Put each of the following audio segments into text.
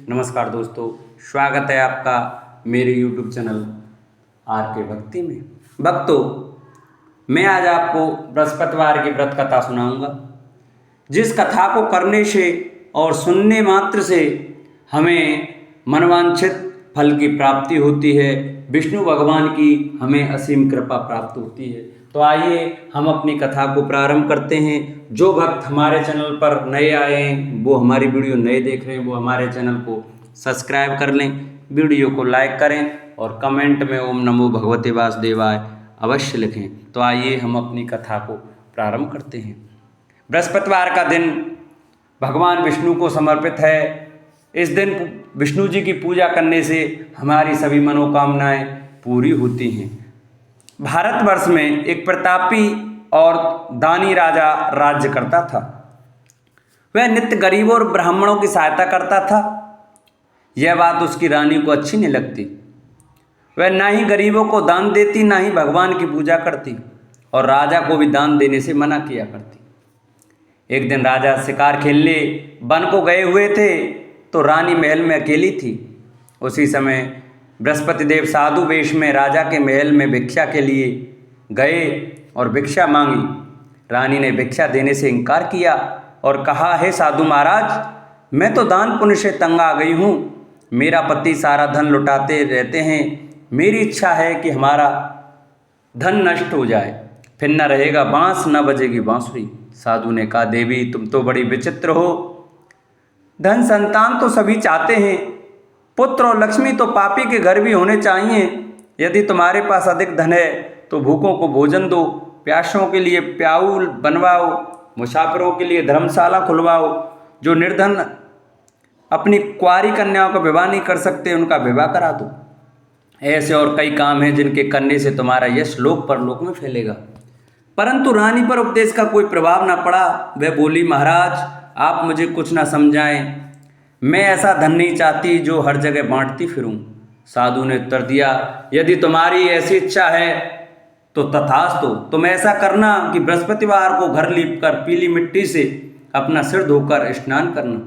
नमस्कार दोस्तों, स्वागत है आपका मेरे YouTube चैनल आर के भक्ति में। भक्तों, मैं आज आपको बृहस्पतिवार की व्रत कथा सुनाऊंगा, जिस कथा को करने से और सुनने मात्र से हमें मनवांछित फल की प्राप्ति होती है, विष्णु भगवान की हमें असीम कृपा प्राप्त होती है। तो आइए हम अपनी कथा को प्रारंभ करते हैं। जो भक्त हमारे चैनल पर नए आए हैं, वो हमारी वीडियो नए देख रहे हैं, वो हमारे चैनल को सब्सक्राइब कर लें, वीडियो को लाइक करें और कमेंट में ओम नमो भगवते वासुदेवाय अवश्य लिखें। तो आइए हम अपनी कथा को प्रारंभ करते हैं। बृहस्पतिवार का दिन भगवान विष्णु को समर्पित है। इस दिन विष्णु जी की पूजा करने से हमारी सभी मनोकामनाएं पूरी होती हैं। भारतवर्ष में एक प्रतापी और दानी राजा राज्य करता था। वह नित्य गरीबों और ब्राह्मणों की सहायता करता था। यह बात उसकी रानी को अच्छी नहीं लगती। वह ना ही गरीबों को दान देती, ना ही भगवान की पूजा करती, और राजा को भी दान देने से मना किया करती। एक दिन राजा शिकार खेलने वन को गए हुए थे, तो रानी महल में अकेली थी। उसी समय बृहस्पति देव साधु वेश में राजा के महल में भिक्षा के लिए गए और भिक्षा मांगी। रानी ने भिक्षा देने से इनकार किया और कहा, हे साधु महाराज, मैं तो दान पुण्य से तंग आ गई हूँ। मेरा पति सारा धन लुटाते रहते हैं। मेरी इच्छा है कि हमारा धन नष्ट हो जाए, फिर न रहेगा बांस, न बजेगी बांसुरी। साधु ने कहा, देवी तुम तो बड़ी विचित्र हो। धन संतान तो सभी चाहते हैं, पुत्र और लक्ष्मी तो पापी के घर भी होने चाहिए। यदि तुम्हारे पास अधिक धन है तो भूखों को भोजन दो, प्यासों के लिए प्याऊल बनवाओ, मुसाफिरों के लिए धर्मशाला खुलवाओ। जो निर्धन अपनी कुंवारी कन्याओं का विवाह नहीं कर सकते, उनका विवाह करा दो। ऐसे और कई काम हैं जिनके करने से तुम्हारा यश लोक परलोक में फैलेगा। परंतु रानी पर उपदेश का कोई प्रभाव न पड़ा। वह बोली, महाराज आप मुझे कुछ न समझाएं। मैं ऐसा धन नहीं चाहती जो हर जगह बांटती फिरूं। साधु ने उत्तर दिया, यदि तुम्हारी ऐसी इच्छा है तो तथास्तु। तुम ऐसा करना कि बृहस्पतिवार को घर लीपकर पीली मिट्टी से अपना सिर धोकर स्नान करना,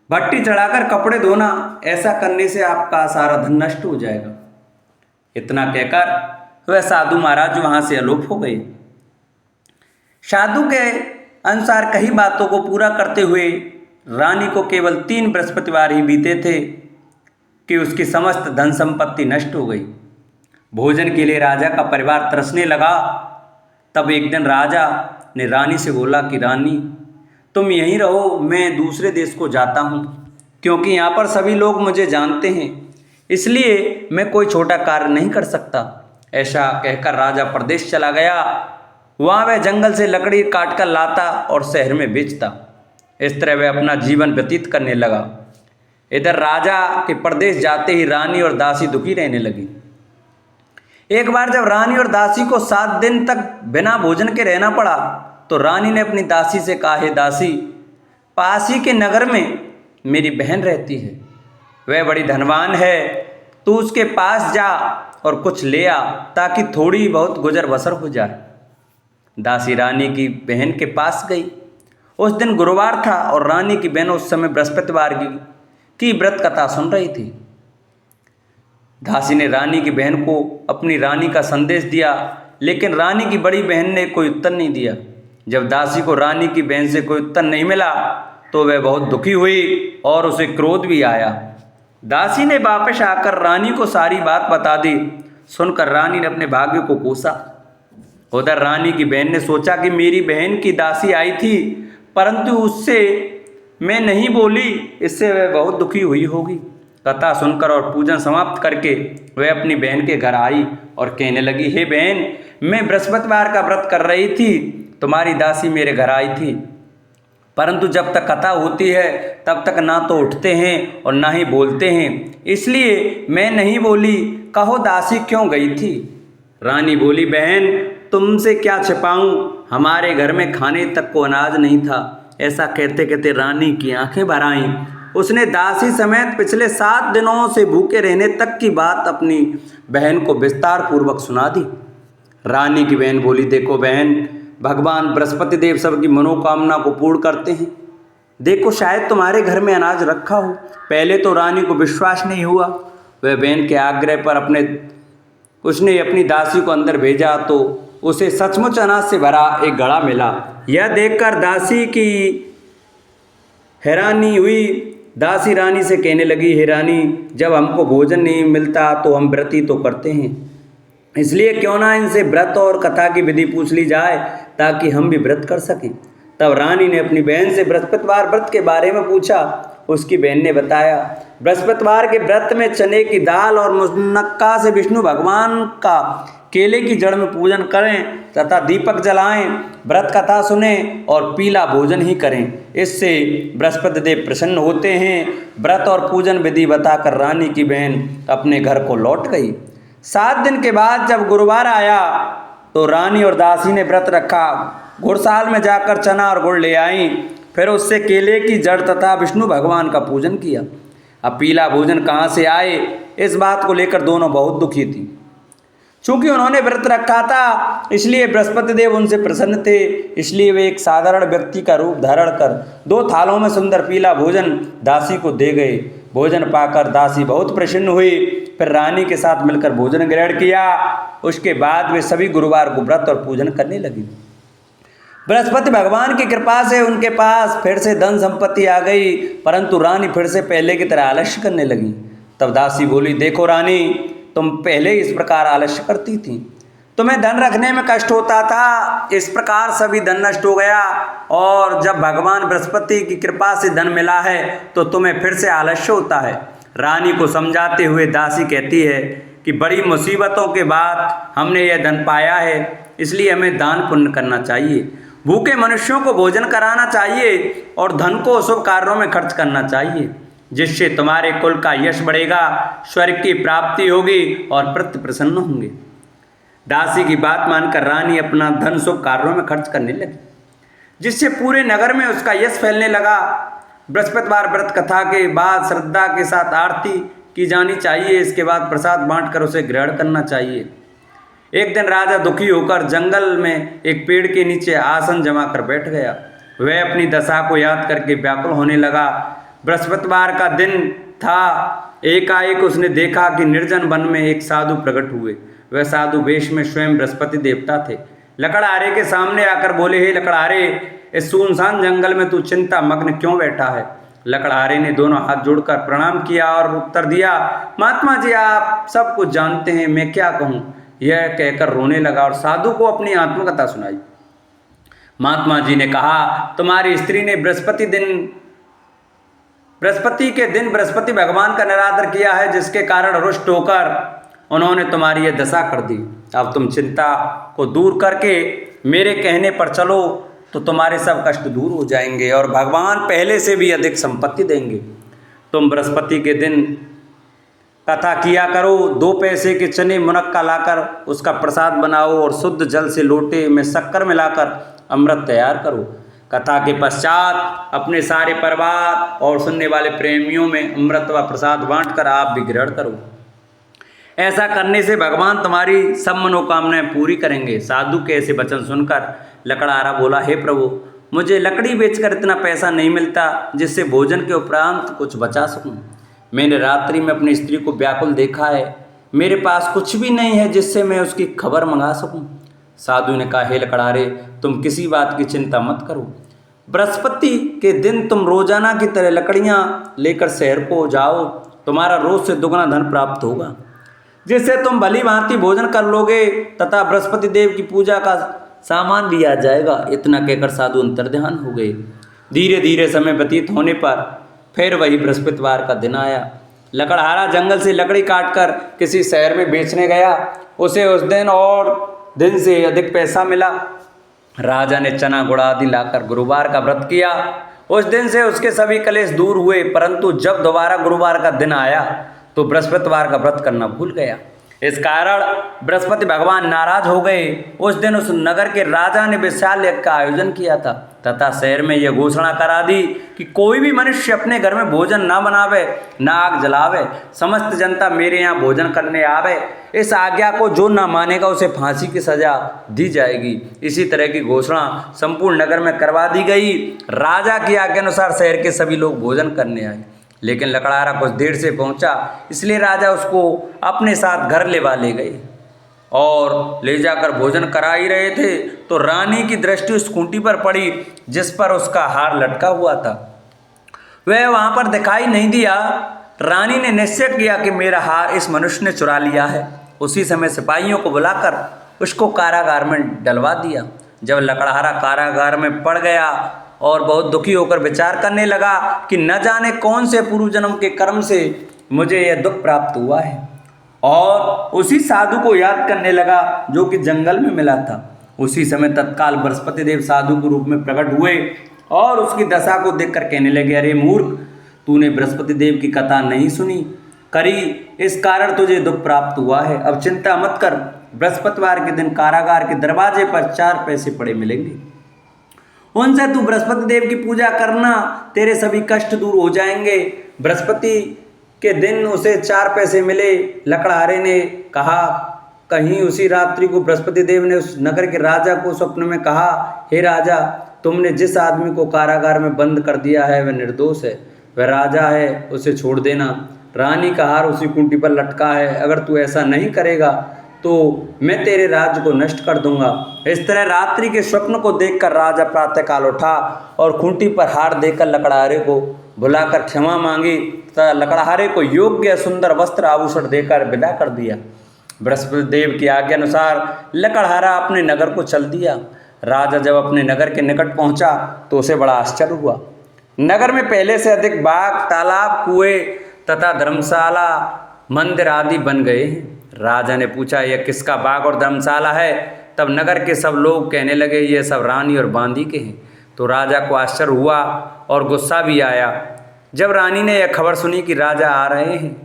भट्टी चढ़ाकर कपड़े धोना। ऐसा करने से आपका सारा धन नष्ट हो जाएगा। इतना कहकर वह साधु महाराज वहां से अलोप हो गए। साधु के अनुसार कई बातों को पूरा करते हुए रानी को केवल 3 बृहस्पतिवार ही बीते थे कि उसकी समस्त धन संपत्ति नष्ट हो गई। भोजन के लिए राजा का परिवार तरसने लगा। तब एक दिन राजा ने रानी से बोला कि रानी तुम यहीं रहो, मैं दूसरे देश को जाता हूँ, क्योंकि यहाँ पर सभी लोग मुझे जानते हैं, इसलिए मैं कोई छोटा कार्य नहीं कर सकता। ऐसा कहकर राजा प्रदेश चला गया। वहाँ वह जंगल से लकड़ी काट कर लाता और शहर में बेचता। इस तरह वह अपना जीवन व्यतीत करने लगा। इधर राजा के प्रदेश जाते ही रानी और दासी दुखी रहने लगी। एक बार जब रानी और दासी को 7 दिन तक बिना भोजन के रहना पड़ा, तो रानी ने अपनी दासी से कहा, हे दासी, पास ही के नगर में मेरी बहन रहती है, वह बड़ी धनवान है, तू उसके पास जा और कुछ ले आ, ताकि थोड़ी बहुत गुजर बसर हो जाए। दासी रानी की बहन के पास गई। उस दिन गुरुवार था और रानी की बहन उस समय बृहस्पतिवार की व्रत कथा सुन रही थी। दासी ने रानी की बहन को अपनी रानी का संदेश दिया, लेकिन रानी की बड़ी बहन ने कोई उत्तर नहीं दिया। जब दासी को रानी की बहन से कोई उत्तर नहीं मिला तो वह बहुत दुखी हुई और उसे क्रोध भी आया। दासी ने वापस आकर रानी को सारी बात बता दी। सुनकर रानी ने अपने भाग्य को कोसा। उधर रानी की बहन ने सोचा कि मेरी बहन की दासी आई थी, परंतु उससे मैं नहीं बोली, इससे वह बहुत दुखी हुई होगी। कथा सुनकर और पूजन समाप्त करके वह अपनी बहन के घर आई और कहने लगी, हे बहन, मैं बृहस्पतिवार का व्रत कर रही थी, तुम्हारी दासी मेरे घर आई थी, परंतु जब तक कथा होती है तब तक ना तो उठते हैं और ना ही बोलते हैं, इसलिए मैं नहीं बोली। कहो दासी क्यों गई थी? रानी बोली, बहन तुमसे क्या छिपाऊं, हमारे घर में खाने तक को अनाज नहीं था। ऐसा कहते कहते रानी की आंखें भर आईं। उसने दासी समेत पिछले 7 दिनों से भूखे रहने तक की बात अपनी बहन को विस्तार पूर्वक सुना दी। रानी की बहन बोली, देखो बहन, भगवान बृहस्पति देव सबकी मनोकामना को पूर्ण करते हैं। देखो शायद तुम्हारे घर में अनाज रखा हो। पहले तो रानी को विश्वास नहीं हुआ। वह बहन के आग्रह पर उसने अपनी दासी को अंदर भेजा तो उसे सचमुच अनाज से भरा एक घड़ा मिला। यह देखकर दासी की हैरानी हुई। दासी रानी से कहने लगी, हे रानी, जब हमको भोजन नहीं मिलता तो हम व्रत ही तो करते हैं, इसलिए क्यों ना इनसे व्रत और कथा की विधि पूछ ली जाए ताकि हम भी व्रत कर सकें। तब रानी ने अपनी बहन से बृहस्पतिवार व्रत के बारे में पूछा। उसकी बहन ने बताया, बृहस्पतिवार के व्रत में चने की दाल और मुनक्का से विष्णु भगवान का केले की जड़ में पूजन करें तथा दीपक जलाएं, व्रत कथा सुने और पीला भोजन ही करें। इससे बृहस्पति देव प्रसन्न होते हैं। व्रत और पूजन विधि बताकर रानी की बहन अपने घर को लौट गई। 7 दिन के बाद जब गुरुवार आया तो रानी और दासी ने व्रत रखा। गुड़साल में जाकर चना और गुड़ ले आई, फिर उससे केले की जड़ तथा विष्णु भगवान का पूजन किया। अब पीला भोजन कहाँ से आए, इस बात को लेकर दोनों बहुत दुखी थी। चूंकि उन्होंने व्रत रखा था इसलिए बृहस्पति देव उनसे प्रसन्न थे, इसलिए वे एक साधारण व्यक्ति का रूप धारण कर 2 थालों में सुंदर पीला भोजन दासी को दे गए। भोजन पाकर दासी बहुत प्रसन्न हुई। फिर रानी के साथ मिलकर भोजन ग्रहण किया। उसके बाद वे सभी गुरुवार को व्रत और पूजन करने लगी। बृहस्पति भगवान की कृपा से उनके पास फिर से धन संपत्ति आ गई, परंतु रानी फिर से पहले की तरह आलस्य करने लगी। तब दासी बोली, देखो रानी, तुम पहले इस प्रकार आलस्य करती थी, तुम्हें धन रखने में कष्ट होता था, इस प्रकार सभी धन नष्ट हो गया और जब भगवान बृहस्पति की कृपा से धन मिला है तो तुम्हें फिर से आलस्य होता है। रानी को समझाते हुए दासी कहती है कि बड़ी मुसीबतों के बाद हमने यह धन पाया है, इसलिए हमें दान पुण्य करना चाहिए, भूखे मनुष्यों को भोजन कराना चाहिए और धन को शुभ कार्यों में खर्च करना चाहिए, जिससे तुम्हारे कुल का यश बढ़ेगा, स्वर्ग की प्राप्ति होगी और पितृ प्रसन्न होंगे। दासी की बात मानकर रानी अपना धन शुभ कार्यों में खर्च करने लगी, जिससे पूरे नगर में उसका यश फैलने लगा। बृहस्पतिवार व्रत कथा के बाद श्रद्धा के साथ आरती की जानी चाहिए, इसके बाद प्रसाद बांटकर उसे ग्रहण करना चाहिए। एक दिन राजा दुखी होकर जंगल में एक पेड़ के नीचे आसन जमा कर बैठ गया। वह अपनी दशा को याद करके व्याकुल होने लगा। बृहस्पतिवार का दिन था। एकाएक उसने देखा कि निर्जन वन में एक साधु प्रकट हुए। वह साधु वेश में स्वयं बृहस्पति देवता थे। लकड़हारे के सामने आकर बोले, हे लकड़हारे, इस सुनसान जंगल में तू चिंता मग्न क्यों बैठा है? लकड़हारे ने दोनों हाथ जोड़कर प्रणाम किया और उत्तर दिया, महात्मा जी, आप सब कुछ जानते हैं, मैं क्या कहूँ? यह कहकर रोने लगा और साधु को अपनी आत्मकथा सुनाई। महात्मा जी ने कहा, तुम्हारी स्त्री ने बृहस्पति के दिन बृहस्पति भगवान का निरादर किया है, जिसके कारण रुष्ट होकर उन्होंने तुम्हारी यह दशा कर दी। अब तुम चिंता को दूर करके मेरे कहने पर चलो तो तुम्हारे सब कष्ट दूर हो जाएंगे और भगवान पहले से भी अधिक संपत्ति देंगे। तुम बृहस्पति के दिन कथा किया करो, 2 पैसे के चने मुनक्का लाकर उसका प्रसाद बनाओ और शुद्ध जल से लोटे में शक्कर मिलाकर अमृत तैयार करो। कथा के पश्चात अपने सारे परिवार और सुनने वाले प्रेमियों में अमृत व प्रसाद बांटकर आप भी ग्रहण करो। ऐसा करने से भगवान तुम्हारी सब मनोकामनाएं पूरी करेंगे। साधु के ऐसे वचन सुनकर लकड़हारा बोला, हे प्रभु, मुझे लकड़ी बेचकर इतना पैसा नहीं मिलता जिससे भोजन के उपरांत कुछ बचा सकूं। मैंने रात्रि में अपनी स्त्री को व्याकुल देखा है, मेरे पास कुछ भी नहीं है जिससे मैं उसकी खबर मंगा सकूं। साधु ने कहा, हे लकड़हारे, तुम किसी बात की चिंता मत करो। बृहस्पति के दिन तुम रोजाना की तरह लकड़ियां लेकर शहर को जाओ, तुम्हारा रोज से दुगना धन प्राप्त होगा, जिससे तुम भली भांति भोजन कर लोगे तथा बृहस्पति देव की पूजा का सामान भी आ जाएगा। इतना कहकर साधु अंतर्ध्यान हो गए। धीरे धीरे समय व्यतीत होने पर फिर वही बृहस्पतिवार का दिन आया। लकड़हारा जंगल से लकड़ी काटकर किसी शहर में बेचने गया। उसे उस दिन और दिन से अधिक पैसा मिला। राजा ने चना गुड़ आदि लाकर गुरुवार का व्रत किया। उस दिन से उसके सभी कलेश दूर हुए, परंतु जब दोबारा गुरुवार का दिन आया तो बृहस्पतिवार का व्रत करना भूल गया। इस कारण बृहस्पति भगवान नाराज हो गए। उस दिन उस नगर के राजा ने विशाल यज्ञ का आयोजन किया था तथा शहर में यह घोषणा करा दी कि कोई भी मनुष्य अपने घर में भोजन न बनावे, न आग जलावे, समस्त जनता मेरे यहाँ भोजन करने आवे। इस आज्ञा को जो न मानेगा उसे फांसी की सजा दी जाएगी। इसी तरह की घोषणा संपूर्ण नगर में करवा दी गई। राजा की आज्ञा अनुसार शहर के सभी लोग भोजन करने आए, लेकिन लकड़हारा कुछ देर से पहुंचा, इसलिए राजा उसको अपने साथ घर ले गए और ले जाकर भोजन करा ही रहे थे तो रानी की दृष्टि उस खूंटी पर पड़ी जिस पर उसका हार लटका हुआ था। वह वहां पर दिखाई नहीं दिया। रानी ने निश्चय किया कि मेरा हार इस मनुष्य ने चुरा लिया है। उसी समय सिपाहियों को बुलाकर उसको कारागार में डलवा दिया। जब लकड़हारा कारागार में पड़ गया और बहुत दुखी होकर विचार करने लगा कि न जाने कौन से पूर्व जन्म के कर्म से मुझे यह दुख प्राप्त हुआ है, और उसी साधु को याद करने लगा जो कि जंगल में मिला था। उसी समय तत्काल बृहस्पति देव साधु के रूप में प्रकट हुए और उसकी दशा को देखकर कहने लगे, अरे मूर्ख, तूने बृहस्पति देव की कथा नहीं सुनी करी, इस कारण तुझे दुख प्राप्त हुआ है। अब चिंता मत कर, बृहस्पतिवार के दिन कारागार के दरवाजे पर 4 पैसे पड़े मिलेंगे, उनसे तू बृहस्पति देव की पूजा करना, तेरे सभी कष्ट दूर हो जाएंगे। बृहस्पति के दिन उसे 4 पैसे मिले। लकड़हारे ने कहा, कहीं उसी रात्रि को बृहस्पति देव ने उस नगर के राजा को स्वप्न में कहा, हे राजा, तुमने जिस आदमी को कारागार में बंद कर दिया है वह निर्दोष है, वह राजा है, उसे छोड़ देना। रानी का हार उसी कुंटी पर लटका है, अगर तू ऐसा नहीं करेगा तो मैं तेरे राज्य को नष्ट कर दूंगा। इस तरह रात्रि के स्वप्न को देखकर राजा प्रातःकाल उठा और खूंटी पर हार देकर लकड़हारे को बुलाकर क्षमा मांगी तथा लकड़हारे को योग्य सुंदर वस्त्र आभूषण देकर विदा कर दिया। बृहस्पति देव की आज्ञा अनुसार लकड़हारा अपने नगर को चल दिया। राजा जब अपने नगर के निकट पहुंचा तो उसे बड़ा आश्चर्य हुआ। नगर में पहले से अधिक बाग, तालाब, कुएं तथा धर्मशाला, मंदिर आदि बन गए हैं। राजा ने पूछा, यह किसका बाग और धर्मशाला है? तब नगर के सब लोग कहने लगे, ये सब रानी और बांदी के हैं। तो राजा को आश्चर्य हुआ और गुस्सा भी आया। जब रानी ने यह खबर सुनी कि राजा आ रहे हैं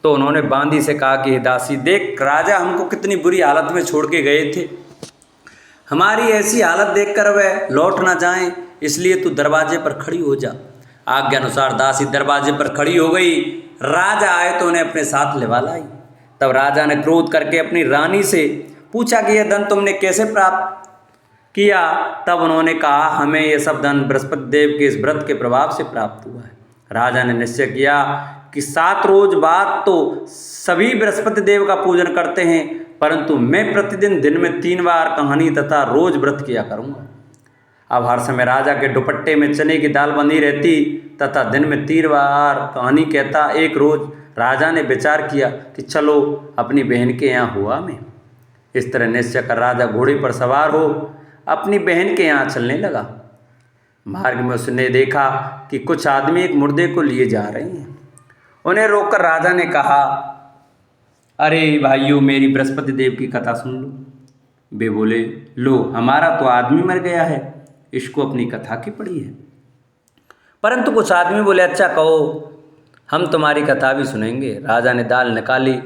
तो उन्होंने बांदी से कहा कि दासी, देख, राजा हमको कितनी बुरी हालत में छोड़ के गए थे, हमारी ऐसी हालत देखकर वह लौट ना जाएं, इसलिए तू दरवाजे पर खड़ी हो जा। आज्ञा अनुसार दासी दरवाजे पर खड़ी हो गई। राजा आए तो उन्हें अपने साथ लिवा लाई। तब राजा ने क्रोध करके अपनी रानी से पूछा कि यह धन तुमने कैसे प्राप्त किया? तब उन्होंने कहा, हमें यह सब धन बृहस्पति देव के इस व्रत के प्रभाव से प्राप्त हुआ है। राजा ने निश्चय किया कि 7 रोज बाद तो सभी बृहस्पति देव का पूजन करते हैं, परंतु मैं प्रतिदिन दिन में 3 बार कहानी तथा रोज व्रत किया करूँगा। अब हर समय राजा के दुपट्टे में चने की दाल बंधी रहती तथा दिन में 3 बार कहानी कहता। एक रोज राजा ने विचार किया कि चलो अपनी बहन के यहाँ हुआ मैं। इस तरह निश्चय कर राजा घोड़े पर सवार हो अपनी बहन के यहाँ चलने लगा। मार्ग में उसने देखा कि कुछ आदमी एक मुर्दे को लिए जा रहे हैं। उन्हें रोककर राजा ने कहा, अरे भाइयों, मेरी बृहस्पति देव की कथा सुन लो। वे बोले, लो, हमारा तो आदमी मर गया है, इसको अपनी कथा की पड़ी है। परंतु कुछ आदमी बोले, अच्छा कहो, हम तुम्हारी कथा भी सुनेंगे। राजा ने दाल निकाली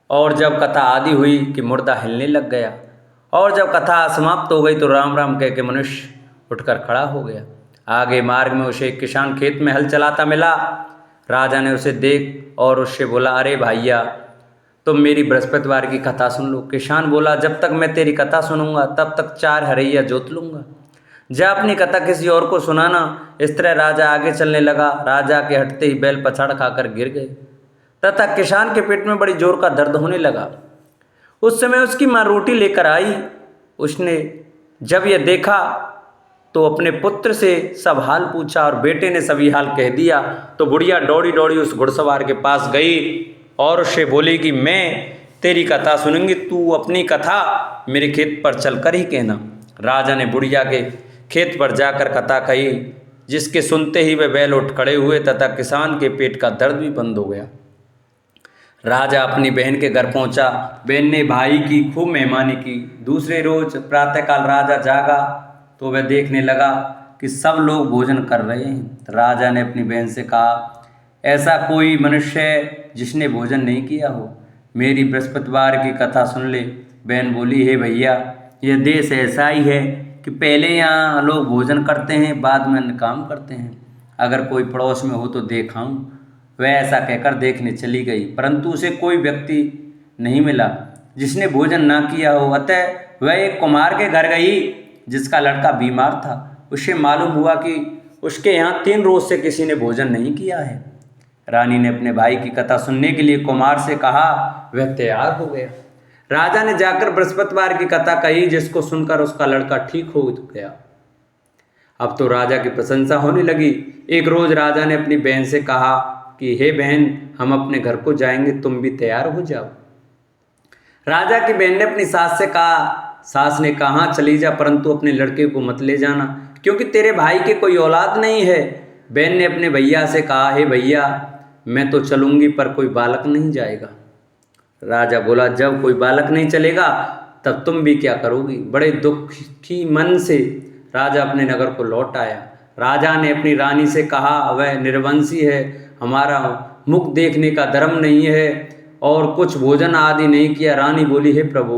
और जब कथा आदि हुई कि मुर्दा हिलने लग गया, और जब कथा समाप्त हो गई तो राम राम कह के मनुष्य उठकर खड़ा हो गया। आगे मार्ग में उसे एक किसान खेत में हल चलाता मिला। राजा ने उसे देख और उससे बोला, अरे भैया, तुम मेरी बृहस्पतिवार की कथा सुन लो। किसान बोला, जब तक मैं तेरी कथा सुनूंगा तब तक 4 हरैया जोत लूँगा, जा अपनी कथा किसी और को सुनाना। इस तरह राजा आगे चलने लगा। राजा के हटते ही बैल पछाड़ खाकर गिर गए तथा किसान के पेट में बड़ी जोर का दर्द होने लगा। उस समय उसकी माँ रोटी लेकर आई। उसने जब यह देखा तो अपने पुत्र से सब हाल पूछा और बेटे ने सभी हाल कह दिया। तो बुढ़िया दौड़ी दौड़ी उस घुड़सवार के पास गई और उससे बोली कि मैं तेरी कथा सुनूंगी, तू अपनी कथा मेरे खेत पर चलकर ही कहना। राजा ने बुढ़िया के खेत पर जाकर कथा कही, जिसके सुनते ही वे बैल उठ खड़े हुए तथा किसान के पेट का दर्द भी बंद हो गया। राजा अपनी बहन के घर पहुंचा। बहन ने भाई की खूब मेहमानी की। दूसरे रोज प्रातःकाल राजा जागा तो वह देखने लगा कि सब लोग भोजन कर रहे हैं। राजा ने अपनी बहन से कहा, ऐसा कोई मनुष्य है जिसने भोजन नहीं किया हो? मेरी बृहस्पतिवार की कथा सुन ले। बहन बोली, हे भैया, यह देश ऐसा ही है कि पहले यहाँ लोग भोजन करते हैं, बाद में अन्य काम करते हैं। अगर कोई पड़ोस में हो तो देखाऊं। वह ऐसा कहकर देखने चली गई, परंतु उसे कोई व्यक्ति नहीं मिला जिसने भोजन ना किया हो। अतः वह एक कुम्हार के घर गई जिसका लड़का बीमार था। उसे मालूम हुआ कि उसके यहाँ 3 रोज से किसी ने भोजन नहीं किया है। रानी ने अपने भाई की कथा सुनने के लिए कुम्हार से कहा। वह तैयार हो गया। राजा ने जाकर बृहस्पतिवार की कथा कही, जिसको सुनकर उसका लड़का ठीक हो गया। अब तो राजा की प्रशंसा होने लगी। एक रोज राजा ने अपनी बहन से कहा कि हे बहन, हम अपने घर को जाएंगे, तुम भी तैयार हो जाओ। राजा की बहन ने अपनी सास से कहा। सास ने कहा, चली जा, परंतु अपने लड़के को मत ले जाना, क्योंकि तेरे भाई के कोई औलाद नहीं है। बहन ने अपने भैया से कहा, हे भैया, मैं तो चलूंगी, पर कोई बालक नहीं जाएगा। राजा बोला, जब कोई बालक नहीं चलेगा तब तुम भी क्या करोगी। बड़े दुखी मन से राजा अपने नगर को लौट आया। राजा ने अपनी रानी से कहा, वह निर्वंशी है, हमारा मुख देखने का धर्म नहीं है और कुछ भोजन आदि नहीं किया। रानी बोली, हे प्रभु,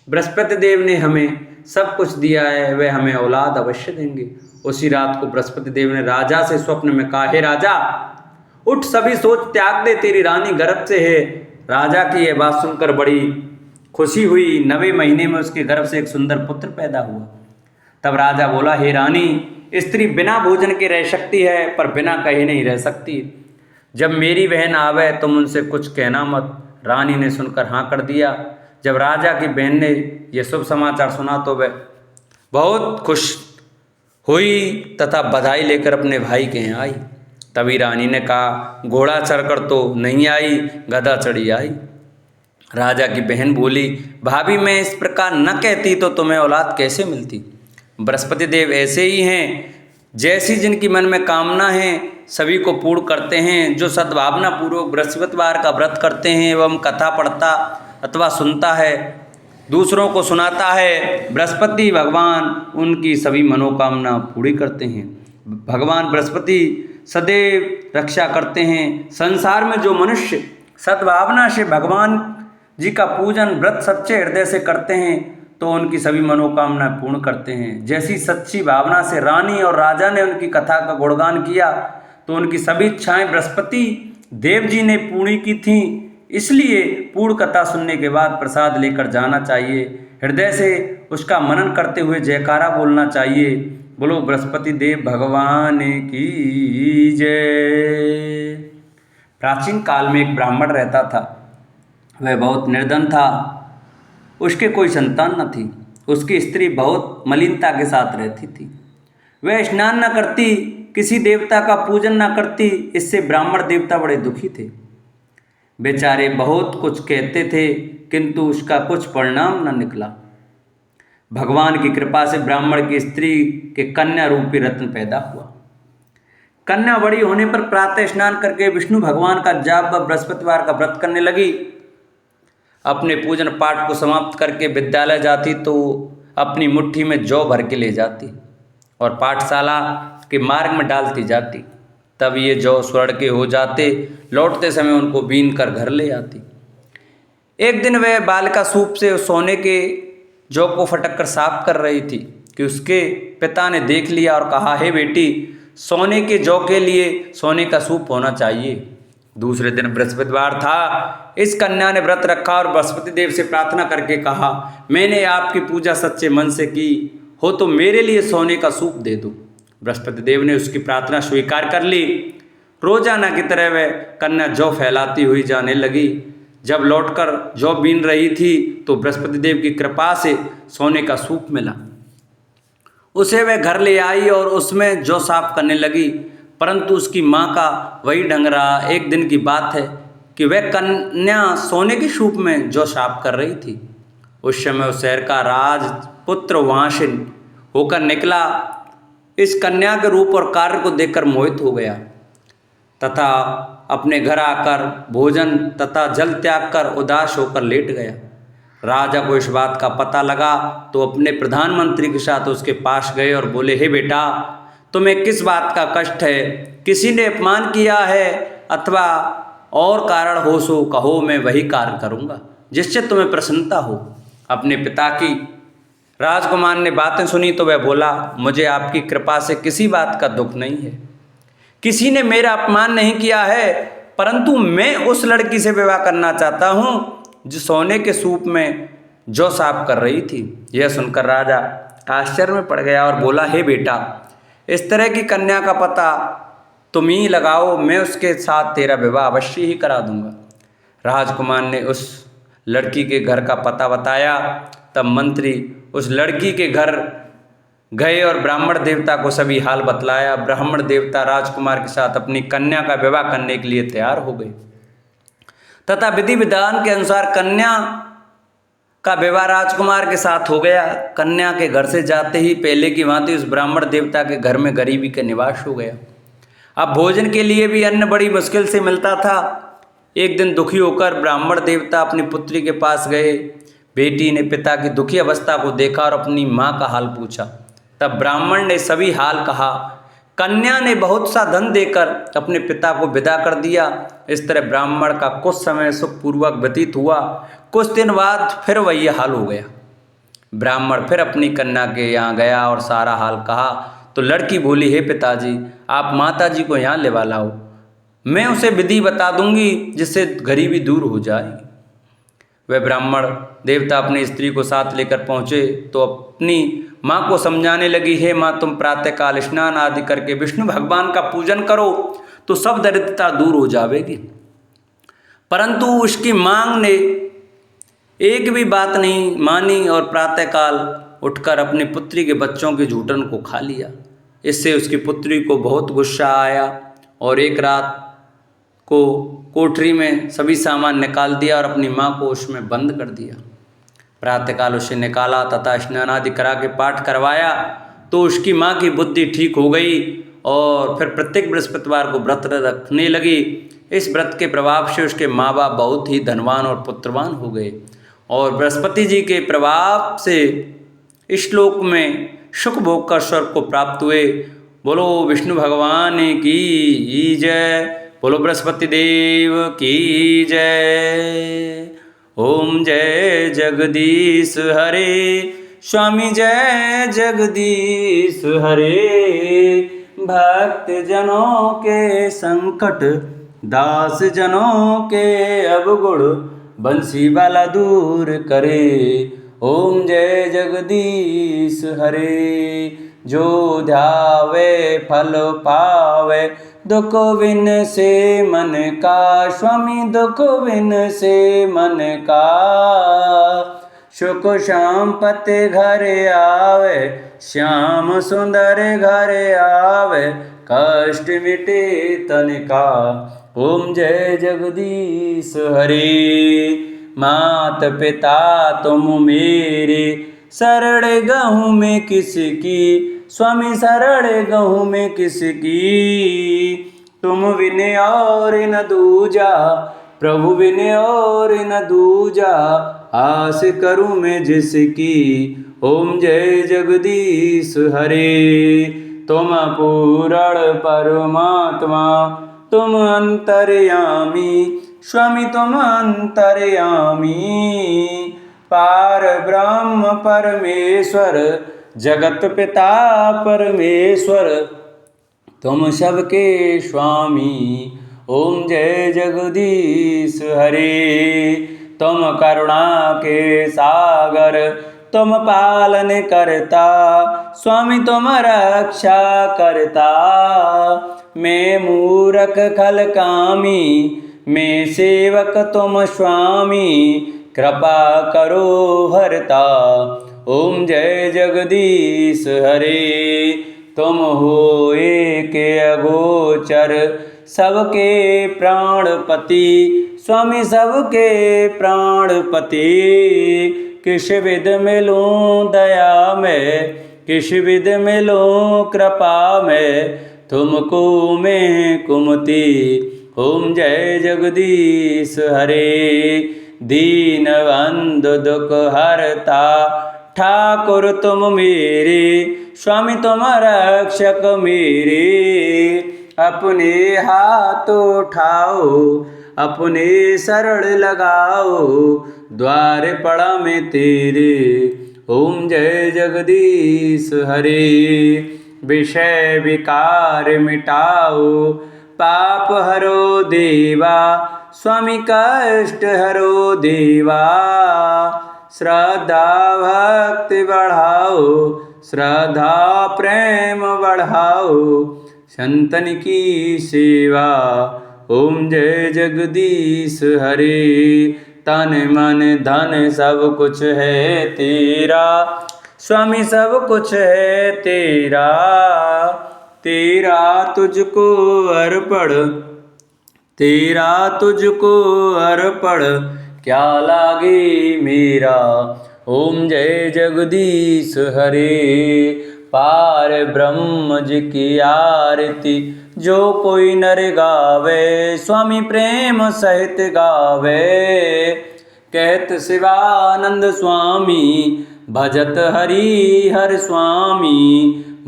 बृहस्पति देव ने हमें सब कुछ दिया है, वह हमें औलाद अवश्य देंगे। उसी रात को बृहस्पति देव ने राजा से स्वप्न में कहा, हे राजा, उठ, सभी सोच त्याग दे, तेरी रानी गर्भ से है। राजा की यह बात सुनकर बड़ी खुशी हुई। 9वें महीने में उसके गर्भ से एक सुंदर पुत्र पैदा हुआ। तब राजा बोला, हे रानी, स्त्री बिना भोजन के रह सकती है, पर बिना कहे नहीं रह सकती। जब मेरी बहन आवे तुम उनसे कुछ कहना मत। रानी ने सुनकर हाँ कर दिया। जब राजा की बहन ने यह शुभ समाचार सुना तो वह बहुत खुश हुई तथा बधाई लेकर अपने भाई के यहाँ आई। तभी रानी ने कहा, घोड़ा चढ़कर तो नहीं आई, गधा चढ़ी आई। राजा की बहन बोली, भाभी, मैं इस प्रकार न कहती तो तुम्हें औलाद कैसे मिलती। बृहस्पति देव ऐसे ही हैं, जैसी जिनकी मन में कामना है सभी को पूर्ण करते हैं। जो सद्भावना पूर्वक बृहस्पतिवार का व्रत करते हैं एवं कथा पढ़ता अथवा सुनता है, दूसरों को सुनाता है, बृहस्पति भगवान उनकी सभी मनोकामना पूरी करते हैं। भगवान बृहस्पति सदैव रक्षा करते हैं। संसार में जो मनुष्य सद्भावना से भगवान जी का पूजन व्रत सच्चे हृदय से करते हैं तो उनकी सभी मनोकामना पूर्ण करते हैं। जैसी सच्ची भावना से रानी और राजा ने उनकी कथा का गुणगान किया तो उनकी सभी इच्छाएं बृहस्पति देव जी ने पूरी की थीं। इसलिए पूर्ण कथा सुनने के बाद प्रसाद लेकर जाना चाहिए। हृदय से उसका मनन करते हुए जयकारा बोलना चाहिए। बोलो बृहस्पति देव भगवान की जय। प्राचीन काल में एक ब्राह्मण रहता था। वह बहुत निर्धन था। उसके कोई संतान न थी। उसकी स्त्री बहुत मलिनता के साथ रहती थी। वह स्नान न करती, किसी देवता का पूजन न करती। इससे ब्राह्मण देवता बड़े दुखी थे। बेचारे बहुत कुछ कहते थे, किंतु उसका कुछ परिणाम न निकला। भगवान की कृपा से ब्राह्मण की स्त्री के कन्या रूपी रत्न पैदा हुआ। कन्या बड़ी होने पर प्रातः स्नान करके विष्णु भगवान का जाप व बृहस्पतिवार का व्रत करने लगी। अपने पूजन पाठ को समाप्त करके विद्यालय जाती तो अपनी मुट्ठी में जौ भर के ले जाती और पाठशाला के मार्ग में डालती जाती। तब ये जौ स्वर्ण के हो जाते। लौटते समय उनको बीन कर घर ले आती। एक दिन वह बालिका सूप से सोने के जौ को फटक कर साफ कर रही थी कि उसके पिता ने देख लिया और कहा, हे बेटी, सोने के जौ के लिए सोने का सूप होना चाहिए। दूसरे दिन बृहस्पतिवार था। इस कन्या ने व्रत रखा और बृहस्पति देव से प्रार्थना करके कहा, मैंने आपकी पूजा सच्चे मन से की हो तो मेरे लिए सोने का सूप दे दो। बृहस्पति देव ने उसकी प्रार्थना स्वीकार कर ली। रोजाना की तरह वह कन्या जौ फैलाती हुई जाने लगी। जब लौटकर जौ बीन रही थी तो बृहस्पति देव की कृपा से सोने का सूप मिला। उसे वह घर ले आई और उसमें जौ साफ करने लगी, परंतु उसकी माँ का वही ढंग रहा। एक दिन की बात है कि वह कन्या सोने के सूप में जौ साफ कर रही थी। उस समय उस शहर का राजपुत्र वहाँ से होकर निकला। इस कन्या के रूप और कार्य को देखकर मोहित हो गया तथा अपने घर आकर भोजन तथा जल त्याग कर उदास होकर लेट गया। राजा को इस बात का पता लगा तो अपने प्रधानमंत्री के साथ उसके पास गए और बोले, हे बेटा, तुम्हें किस बात का कष्ट है? किसी ने अपमान किया है अथवा और कारण हो सो कहो, मैं वही कार्य करूँगा जिससे तुम्हें प्रसन्नता हो। अपने पिता की राजकुमार ने बातें सुनी तो वह बोला, मुझे आपकी कृपा से किसी बात का दुख नहीं है, किसी ने मेरा अपमान नहीं किया है, परंतु मैं उस लड़की से विवाह करना चाहता हूँ जो सोने के सूप में जौ साफ कर रही थी। यह सुनकर राजा आश्चर्य में पड़ गया और बोला, हे बेटा, इस तरह की कन्या का पता तुम ही लगाओ, मैं उसके साथ तेरा विवाह अवश्य ही करा दूंगा। राजकुमार ने उस लड़की के घर का पता बताया। तब मंत्री उस लड़की के घर गए और ब्राह्मण देवता को सभी हाल बतलाया। ब्राह्मण देवता राजकुमार के साथ अपनी कन्या का विवाह करने के लिए तैयार हो गए तथा विधि विधान के अनुसार कन्या का विवाह राजकुमार के साथ हो गया। कन्या के घर से जाते ही पहले की भांति उस ब्राह्मण देवता के घर में गरीबी का निवास हो गया। अब भोजन के लिए भी अन्न बड़ी मुश्किल से मिलता था। एक दिन दुखी होकर ब्राह्मण देवता अपनी पुत्री के पास गए। बेटी ने पिता की दुखी अवस्था को देखा और अपनी माँ का हाल पूछा। तब ब्राह्मण ने सभी हाल कहा। कन्या ने बहुत सा धन देकर अपने पिता को विदा कर दिया। इस तरह ब्राह्मण का कुछ समय सुखपूर्वक व्यतीत हुआ। कुछ दिन बाद फिर वही हाल हो गया। ब्राह्मण फिर अपनी कन्या के यहाँ गया और सारा हाल कहा तो लड़की बोली, हे पिताजी, आप माताजी को यहाँ ले लाओ, मैं उसे विधि बता दूंगी जिससे गरीबी दूर हो जाए। वह ब्राह्मण देवता अपनी स्त्री को साथ लेकर पहुँचे तो अपनी माँ को समझाने लगी, हे माँ, तुम प्रातःकाल स्नान आदि करके विष्णु भगवान का पूजन करो तो सब दरिद्रता दूर हो जाएगी। परंतु उसकी मांग ने एक भी बात नहीं मानी और प्रातःकाल उठकर अपनी पुत्री के बच्चों के झूठन को खा लिया। इससे उसकी पुत्री को बहुत गुस्सा आया और एक रात को कोठरी में सभी सामान निकाल दिया और अपनी माँ को उसमें बंद कर दिया। प्रातःकाल उसे निकाला तथा स्नान आदि करा के पाठ करवाया तो उसकी माँ की बुद्धि ठीक हो गई और फिर प्रत्येक बृहस्पतिवार को व्रत रखने लगी। इस व्रत के प्रभाव से उसके माँ बाप बहुत ही धनवान और पुत्रवान हो गए और बृहस्पति जी के प्रभाव से इस श्लोक में सुख भोग कर स्वर्ग को प्राप्त हुए। बोलो विष्णु भगवान की जय, बोलो बृहस्पति देव की जय। ओम जय जगदीश हरे, स्वामी जय जगदीश हरे। भक्त जनों के संकट, दास जनों के अवगुण, बंसी वाला दूर करे। ओम जय जगदीश हरे। जो ध्यावे फल पावे, दुख विन से मन का, स्वामी दुख विन से मन का। सुख संपत्ति घर आवे, श्याम सुंदर घर आवे, कष्ट मिटे तन का। ओम जय जगदीश हरे। मात पिता तुम मेरे, शरण गहूँ में किसकी, स्वामी शरण गहूँ में किसकी। तुम विन और न दूजा, प्रभु विन और न दूजा, आस करूँ मैं जिसकी। ओम जय जगदीश हरे। तुम पूर्ण परमात्मा, तुम अंतर्यामी, स्वामी तुम अंतर्यामी। पार ब्रह्म परमेश्वर, जगत पिता परमेश्वर, तुम सबके स्वामी। ओम जय जगदीश हरे। तुम करुणा के सागर, तुम पालन करता, स्वामी तुम रक्षा करता। मैं मूरख खल कामी, मैं सेवक तुम स्वामी, कृपा करो भरता। ओम जय जगदीश हरे। तुम हो एक अगोचर, सबके प्राणपति, स्वामी सबके प्राणपति। किस विध मिलूं दया में, किस विध मिलूं कृपा में, तुमको मैं कुमति। ओम जय जगदीश हरे। दीन बंधु दुख हरता, ठाकुर तुम मेरे, स्वामी तुम रक्षक मेरे। अपने हाथ उठाओ, अपने शरण लगाओ, द्वार पड़ा में तेरे। ओम जय जगदीश हरे। विषय विकार मिटाओ, पाप हरो देवा, स्वामी कष्ट हरो देवा। श्रद्धा भक्ति बढ़ाओ, श्रद्धा प्रेम बढ़ाओ, संतन की सेवा। ओम जय जगदीश हरे। तन मन धन सब कुछ है तेरा, स्वामी सब कुछ है तेरा। तेरा तुझको अर्पण, तेरा तुझको अर्पण, क्या लागे मेरा। ओम जय जगदीश हरे। पार ब्रह्म जी की आरती जो कोई नर गावे, स्वामी प्रेम सहित गावे। कहत शिवानंद स्वामी, भजत हरि हर स्वामी,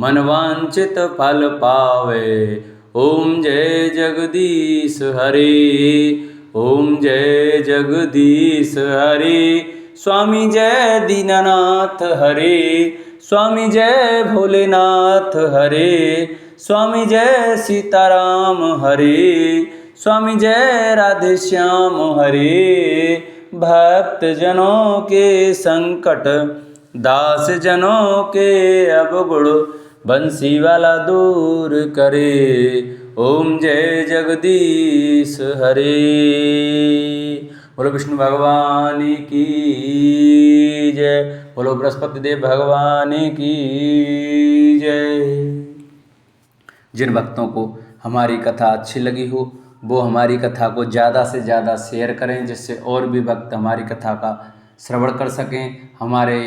मनवांचित फल पावे। ओम जय जगदीश हरे। ओम जय जगदीश हरे। स्वामी जय दीनानाथ हरे। स्वामी जय भोलेनाथ हरे। स्वामी जय सीताराम हरे। स्वामी जय राधे श्याम हरे। भक्त जनों के संकट, दास जनों के अवगुण, बंसी वाला दूर करे। ओम जय जगदीश हरे। बोलो विष्णु भगवान की जय। बोलो बृहस्पति देव भगवान की जय। जिन भक्तों को हमारी कथा अच्छी लगी हो वो हमारी कथा को ज़्यादा से ज़्यादा शेयर करें, जिससे और भी भक्त हमारी कथा का श्रवण कर सकें। हमारे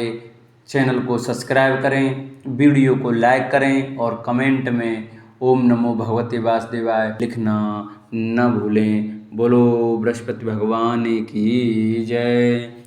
चैनल को सब्सक्राइब करें, वीडियो को लाइक करें और कमेंट में ओम नमो भगवते वासुदेवाय लिखना न भूलें। बोलो बृहस्पति भगवान की जय।